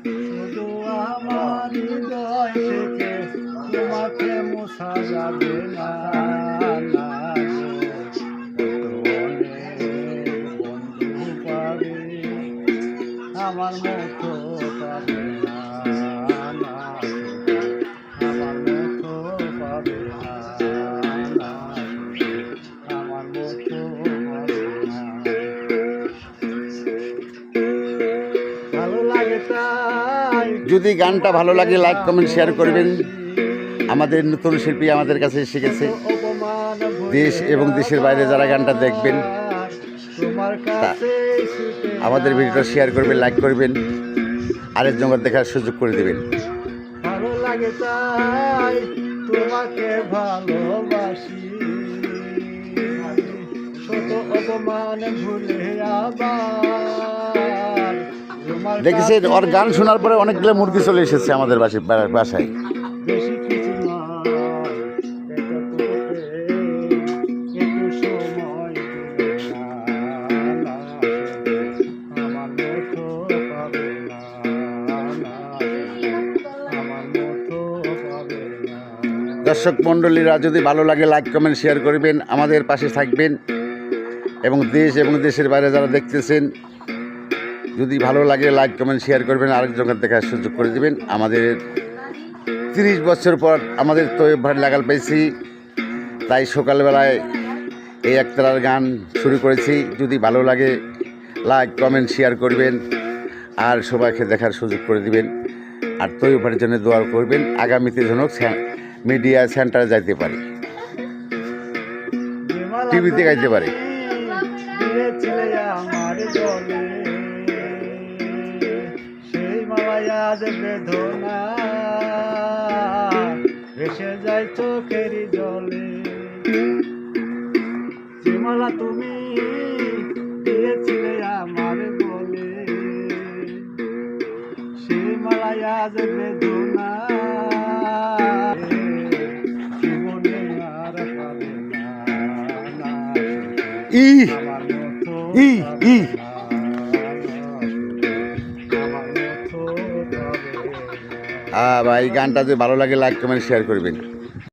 শুধু আমার হৃদয় থেকে তোমাকে মোছা যাবে না, না গো। বন্ধু পাবে আমার মতো পাবে না, না গো। আমার মতো পাবে না, না গো। আমার মতো পাবে না। ভালো লাগে তাই যদি গানটা ভালো লাগে লাইক কমেন্ট শেয়ার করবেন। আমাদের নতুন শিল্পী আমাদের কাছে শিখেছে, দেশ এবং দেশের বাইরে যারা গানটা দেখবেন আমাদের ভিডিওটা শেয়ার করবেন, লাইক করবেন, আরেকজনের দেখার সুযোগ করে দেবেন। ভালো লাগে তাই তোমাকে ভালোবাসি, শত অপমান ভুলে আবার দেখেছেন, ওর গান শোনার পরে অনেকগুলো মুরগি চলে এসেছে আমাদের বাসায়। বেশি কিছু নয়, একটু সময় আমার মতো পাবে না, আমার মতো পাবে না। দর্শক মণ্ডলীরা যদি ভালো লাগে লাইক কমেন্ট শেয়ার করবেন, আমাদের পাশে থাকবেন এবং দেশ এবং দেশের বাইরে যারা দেখতেছেন যদি ভালো লাগে লাইক কমেন্ট শেয়ার করবেন, আরেকজনের দেখার সুযোগ করে দেবেন। আমাদের 30 বছর পর আমাদের তো ভাই লাগাল পেয়েছি, তাই সকালবেলায় এই একতারার গান শুরু করেছি। যদি ভালো লাগে লাইক কমেন্ট শেয়ার করবেন আর সবাইকে দেখার সুযোগ করে দিবেন। আর তৈরির জন্য দোয়া করবেন, আগামীতে যেন মিডিয়া সেন্টারে যাইতে পারি, টিভিতে গাইতে পারি। আমার জলে সেই মালায় আজ বেদনা ভেসে যায় চোখের জলে। যে মালা তুমি দিয়েছিলে আমার বলে, সেই মালায় আজ বেদনা জীবনে আর পাবে না, না ই আমার মতো ই ই আমার মতো পাবে না। ভাই গানটা যদি ভালো লাগে লাইক কমেন্ট শেয়ার করবেন।